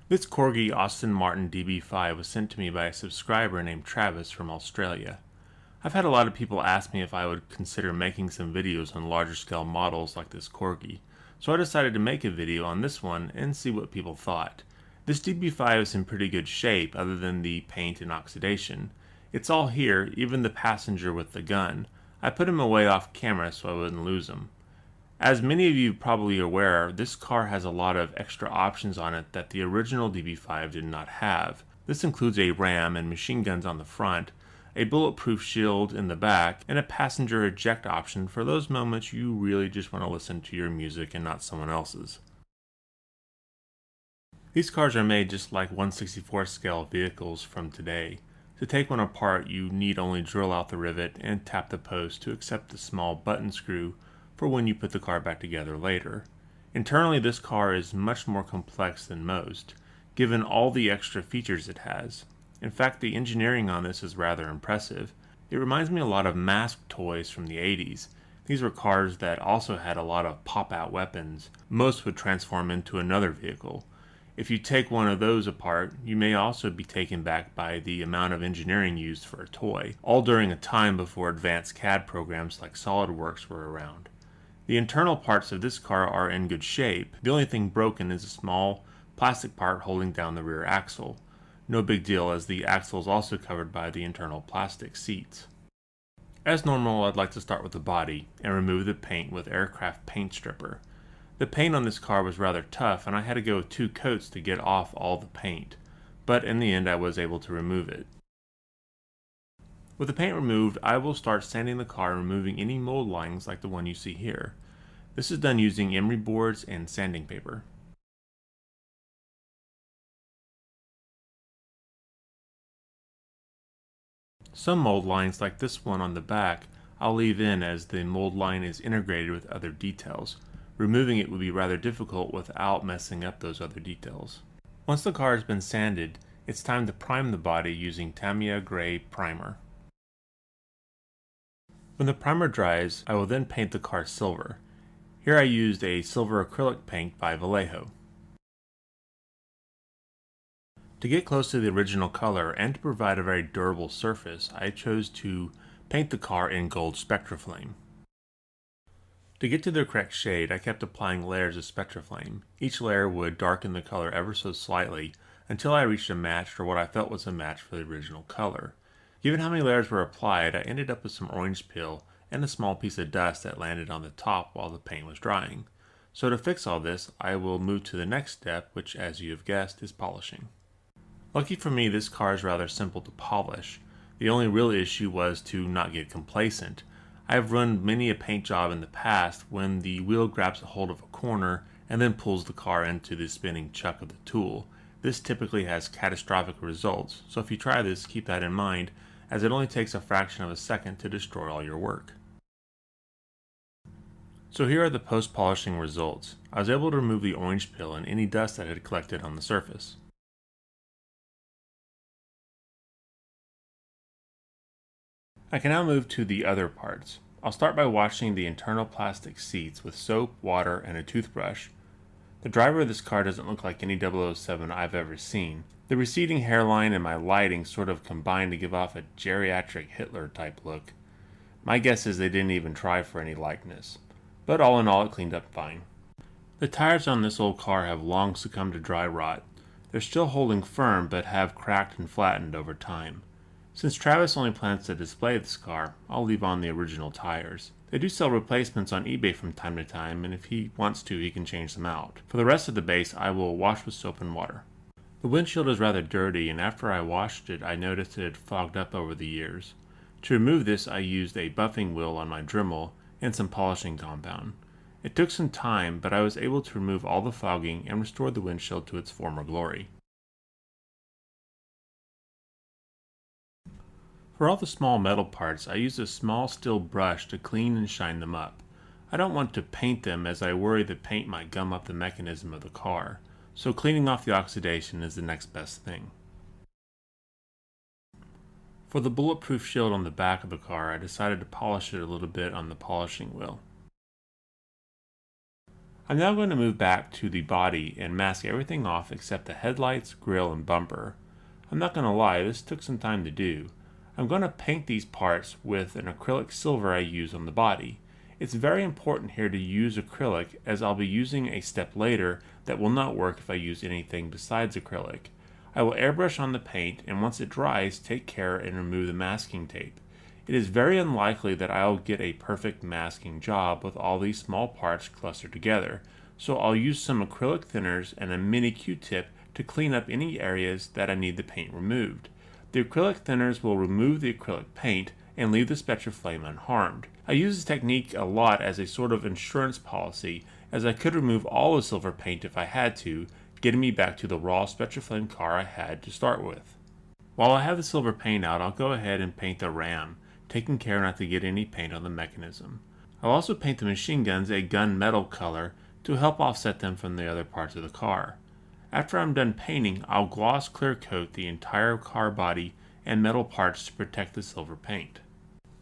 This Corgi Aston Martin DB5 was sent to me by a subscriber named Travis from Australia. I've had a lot of people ask me if I would consider making some videos on larger scale models like this Corgi, so I decided to make a video on this one and see what people thought. This DB5 is in pretty good shape other than the paint and oxidation. It's all here, even the passenger with the gun. I put him away off camera so I wouldn't lose him. As many of you probably are aware, this car has a lot of extra options on it that the original DB5 did not have. This includes a ram and machine guns on the front, a bulletproof shield in the back, and a passenger eject option for those moments you really just want to listen to your music and not someone else's. These cars are made just like 1/64 scale vehicles from today. To take one apart, you need only drill out the rivet and tap the post to accept the small button screw for when you put the car back together later. Internally, this car is much more complex than most, given all the extra features it has. In fact, the engineering on this is rather impressive. It reminds me a lot of Mask toys from the 80s. These were cars that also had a lot of pop-out weapons. Most would transform into another vehicle. If you take one of those apart, you may also be taken back by the amount of engineering used for a toy, all during a time before advanced CAD programs like SolidWorks were around. The internal parts of this car are in good shape. The only thing broken is a small plastic part holding down the rear axle. No big deal, as the axle is also covered by the internal plastic seats. As normal, I'd like to start with the body and remove the paint with aircraft paint stripper. The paint on this car was rather tough and I had to go with 2 coats to get off all the paint, but in the end I was able to remove it. With the paint removed, I will start sanding the car and removing any mold lines like the one you see here. This is done using emery boards and sanding paper. Some mold lines, like this one on the back, I'll leave in as the mold line is integrated with other details. Removing it would be rather difficult without messing up those other details. Once the car has been sanded, it's time to prime the body using Tamiya Gray Primer. When the primer dries, I will then paint the car silver. Here I used a silver acrylic paint by Vallejo. To get close to the original color and to provide a very durable surface, I chose to paint the car in gold Spectraflame. To get to the correct shade, I kept applying layers of Spectraflame. Each layer would darken the color ever so slightly until I reached a match, or what I felt was a match for the original color. Given how many layers were applied, I ended up with some orange peel and a small piece of dust that landed on the top while the paint was drying. So to fix all this, I will move to the next step, which, as you have guessed, is polishing. Lucky for me, this car is rather simple to polish. The only real issue was to not get complacent. I have run many a paint job in the past when the wheel grabs a hold of a corner and then pulls the car into the spinning chuck of the tool. This typically has catastrophic results, so if you try this, keep that in mind, as it only takes a fraction of a second to destroy all your work. So here are the post-polishing results. I was able to remove the orange peel and any dust that had collected on the surface. I can now move to the other parts. I'll start by washing the internal plastic seats with soap, water, and a toothbrush. The driver of this car doesn't look like any 007 I've ever seen. The receding hairline and my lighting sort of combined to give off a geriatric Hitler type look. My guess is they didn't even try for any likeness. But all in all, it cleaned up fine. The tires on this old car have long succumbed to dry rot. They're still holding firm, but have cracked and flattened over time. Since Travis only plans to display this car, I'll leave on the original tires. They do sell replacements on eBay from time to time, and if he wants to, he can change them out. For the rest of the base, I will wash with soap and water. The windshield is rather dirty, and after I washed it, I noticed it had fogged up over the years. To remove this, I used a buffing wheel on my Dremel and some polishing compound. It took some time, but I was able to remove all the fogging and restore the windshield to its former glory. For all the small metal parts, I used a small steel brush to clean and shine them up. I don't want to paint them as I worry the paint might gum up the mechanism of the car, so cleaning off the oxidation is the next best thing. For the bulletproof shield on the back of the car, I decided to polish it a little bit on the polishing wheel. I'm now going to move back to the body and mask everything off except the headlights, grille, and bumper. I'm not going to lie, this took some time to do. I'm going to paint these parts with an acrylic silver I use on the body. It's very important here to use acrylic, as I'll be using a step later that will not work if I use anything besides acrylic. I will airbrush on the paint, and once it dries, take care and remove the masking tape. It is very unlikely that I'll get a perfect masking job with all these small parts clustered together, so I'll use some acrylic thinners and a mini Q-tip to clean up any areas that I need the paint removed. The acrylic thinners will remove the acrylic paint and leave the Spectraflame unharmed. I use this technique a lot as a sort of insurance policy, as I could remove all the silver paint if I had to, getting me back to the raw Spectraflame car I had to start with. While I have the silver paint out, I'll go ahead and paint the ram, taking care not to get any paint on the mechanism. I'll also paint the machine guns a gunmetal color to help offset them from the other parts of the car. After I'm done painting, I'll gloss clear coat the entire car body and metal parts to protect the silver paint.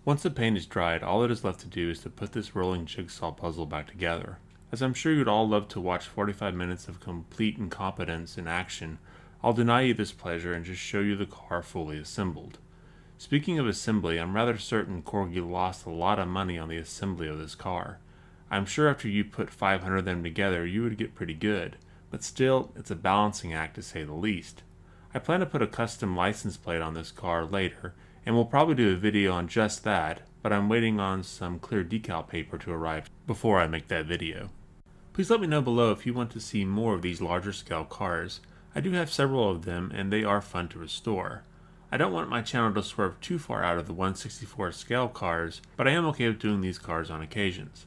Once the paint is dried, all that is left to do is to put this rolling jigsaw puzzle back together. As I'm sure you'd all love to watch 45 minutes of complete incompetence in action, I'll deny you this pleasure and just show you the car fully assembled. Speaking of assembly, I'm rather certain Corgi lost a lot of money on the assembly of this car. I'm sure after you put 500 of them together, you would get pretty good. But still, it's a balancing act to say the least. I plan to put a custom license plate on this car later, and we'll probably do a video on just that, but I'm waiting on some clear decal paper to arrive before I make that video. Please let me know below if you want to see more of these larger scale cars. I do have several of them, and they are fun to restore. I don't want my channel to swerve too far out of the 1/64 scale cars, but I am okay with doing these cars on occasions.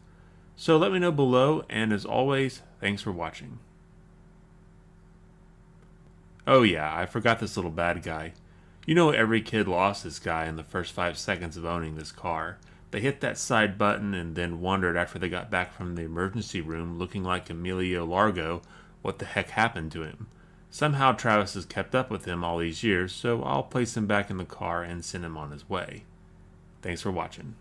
So let me know below, and as always, thanks for watching. Oh yeah, I forgot this little bad guy. You know every kid lost this guy in the first 5 seconds of owning this car. They hit that side button and then wondered after they got back from the emergency room looking like Emilio Largo what the heck happened to him. Somehow Travis has kept up with him all these years, so I'll place him back in the car and send him on his way. Thanks for watching.